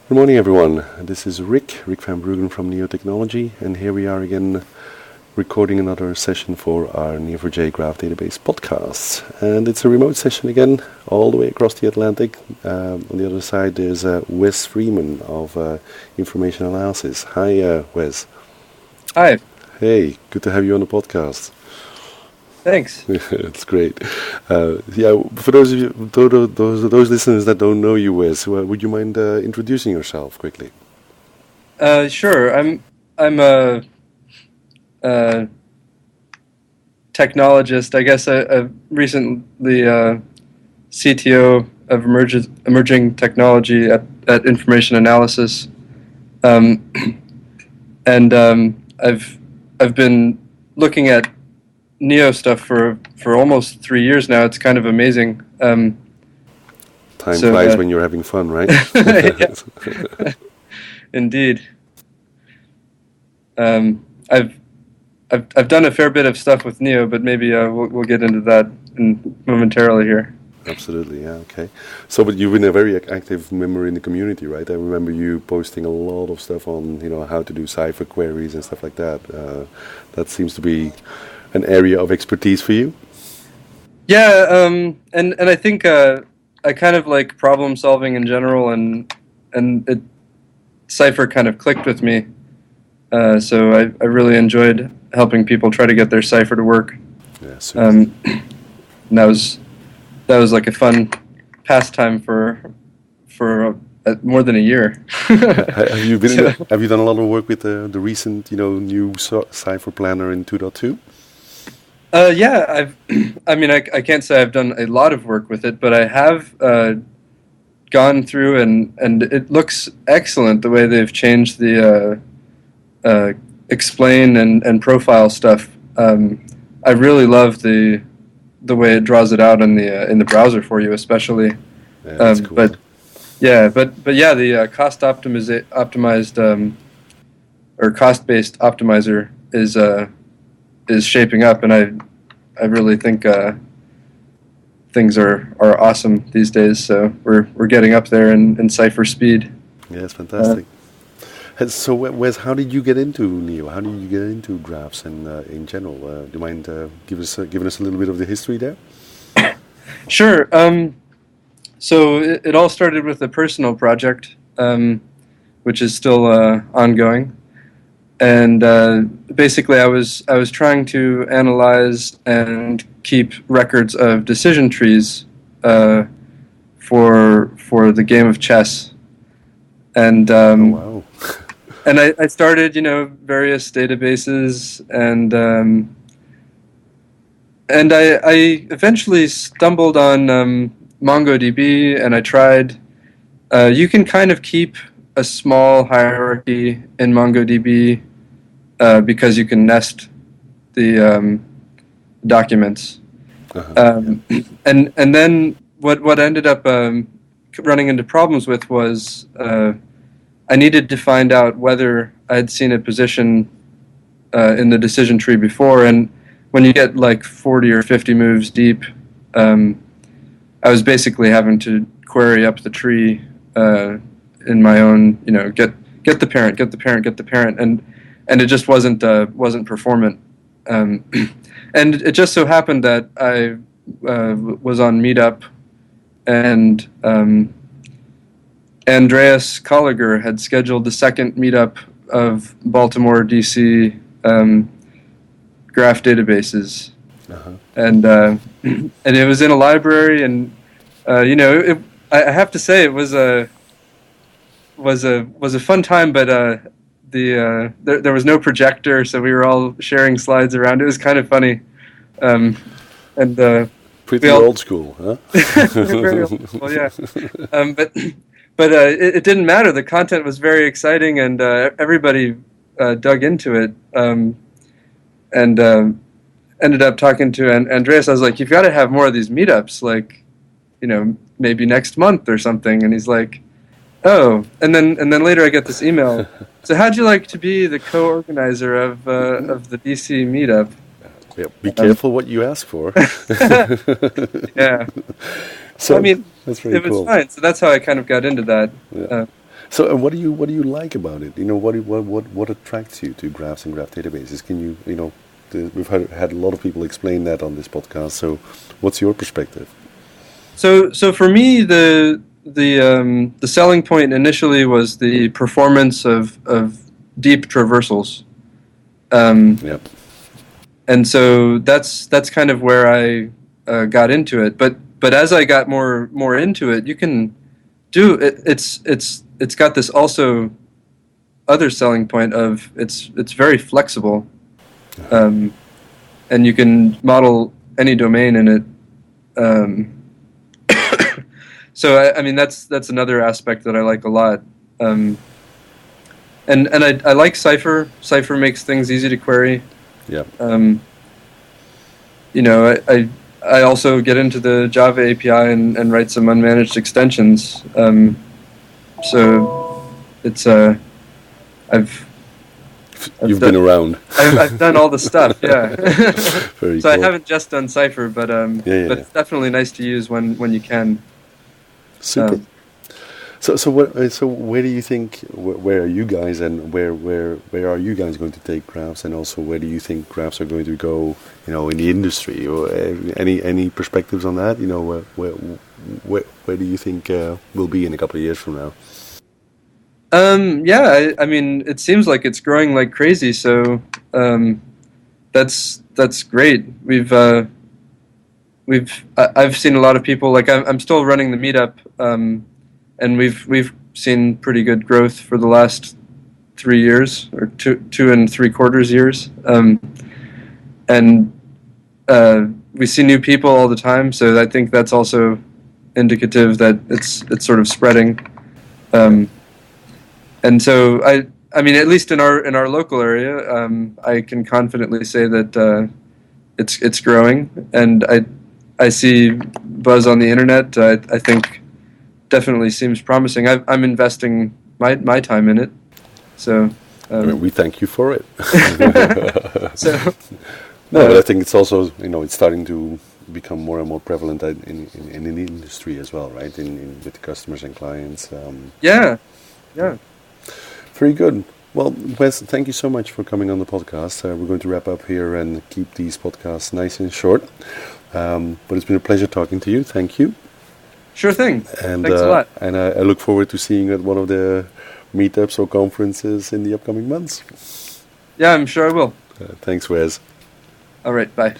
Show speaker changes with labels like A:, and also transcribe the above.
A: Good morning, everyone. This is Rick van Bruggen from Neotechnology, and here we are again recording another session for our Neo4j Graph Database podcast. And it's a remote session again, all the way across the Atlantic. On the other side, there's Wes Freeman of Information Analysis. Hi, Wes.
B: Hi.
A: Hey, good to have you on the podcast.
B: Thanks.
A: It's great. For those of you, those listeners that don't know you, Wes, would you mind introducing yourself quickly?
B: Sure. I'm a technologist. I guess a recently CTO of emerging technology at Information Analysis, and I've been looking at Neo stuff for almost 3 years now. It's kind of amazing.
A: Time flies when you're having fun, right?
B: Indeed. I've done a fair bit of stuff with Neo, but maybe we'll get into that momentarily here.
A: Absolutely, yeah, okay. So, but you've been a very active member in the community, right? I remember you posting a lot of stuff on, how to do Cipher queries and stuff like that. That seems to be an area of expertise for you.
B: Yeah, and I think I kind of like problem solving in general, and Cipher kind of clicked with me. So I really enjoyed helping people try to get their Cipher to work.
A: Yeah, super.
B: And that was like a fun pastime for more than a year.
A: Have you been? Have you done a lot of work with the recent, new Cipher planner in 2.2?
B: Yeah, I can't say I've done a lot of work with it, but I have gone through and it looks excellent the way they've changed the explain and profile stuff. I really love the way it draws it out in the browser for you, especially.
A: Yeah, that's cool.
B: But the optimized or cost-based optimizer is shaping up, and I really think things are awesome these days. So we're getting up there in Cipher speed.
A: Yeah, it's fantastic. So, Wes, how did you get into Neo? How did you get into graphs and in general? Do you mind giving us a little bit of the history there?
B: Sure. So it all started with a personal project, which is still ongoing. And basically, I was trying to analyze and keep records of decision trees for the game of chess. And
A: oh, wow.
B: and I started, various databases, and I eventually stumbled on MongoDB, and I tried. You can kind of keep a small hierarchy in MongoDB because you can nest the documents. And then what ended up running into problems with was I needed to find out whether I had seen a position in the decision tree before, and when you get like 40 or 50 moves deep, I was basically having to query up the tree in my own, get the parent, and it just wasn't performant. And it just so happened that I was on Meetup, and Andreas Colliger had scheduled the second meetup of Baltimore, D.C. Graph databases, and it was in a library, and I have to say it was a fun time, but there was no projector, so we were all sharing slides around. It was kind of funny, and
A: pretty old school, huh?
B: Very old school, yeah. But it didn't matter. The content was very exciting, and everybody dug into it. And ended up talking to Andreas. I was like, "You've got to have more of these meetups, like, maybe next month or something." And he's like, "Oh." And then later I get this email. So how'd you like to be the co-organizer of the DC meetup?
A: Yeah, be careful what you ask for.
B: Yeah.
A: So
B: I mean,
A: that's really
B: it was
A: cool.
B: fine. So that's how I kind of got into that.
A: Yeah. So, and what do you like about it? What attracts you to graphs and graph databases? Can we've had a lot of people explain that on this podcast. So, what's your perspective?
B: So for me, the selling point initially was the performance of deep traversals.
A: Yep.
B: And so that's kind of where I got into it. But as I got more into it, you can do it. It's got this also other selling point of it's very flexible, and you can model any domain in it. So I mean that's another aspect that I like a lot. And I like Cipher. Cipher makes things easy to query.
A: Yeah.
B: I also get into the Java API and write some unmanaged extensions. So it's
A: You've been around.
B: I've done all the stuff. Yeah.
A: Very
B: So
A: cool.
B: I haven't just done Cipher, but but it's definitely nice to use when you can.
A: Super. So where do you think where are you guys and where are you guys going to take graphs, and also where do you think graphs are going to go, in the industry, or any perspectives on that? Where do you think we'll be in a couple of years from now?
B: Yeah, I mean, it seems like it's growing like crazy. So that's great. I've seen a lot of people. Like I'm still running the meetup. And we've seen pretty good growth for the last 3 years, or 2 and 3/4 years, and we see new people all the time. So I think that's also indicative that it's sort of spreading. And so I mean, at least in our local area, I can confidently say that it's growing, and I see buzz on the internet. I think. Definitely seems promising. I'm investing my time in it, so
A: we thank you for it.
B: So
A: but I think it's also it's starting to become more and more prevalent in the industry as well, right? With customers and clients.
B: Yeah.
A: Very good. Well, Wes, thank you so much for coming on the podcast. We're going to wrap up here and keep these podcasts nice and short. But it's been a pleasure talking to you. Thank you.
B: Sure thing.
A: And,
B: thanks a lot.
A: And I look forward to seeing you at one of the meetups or conferences in the upcoming months.
B: Yeah, I'm sure I will.
A: Thanks, Wes.
B: All right, bye.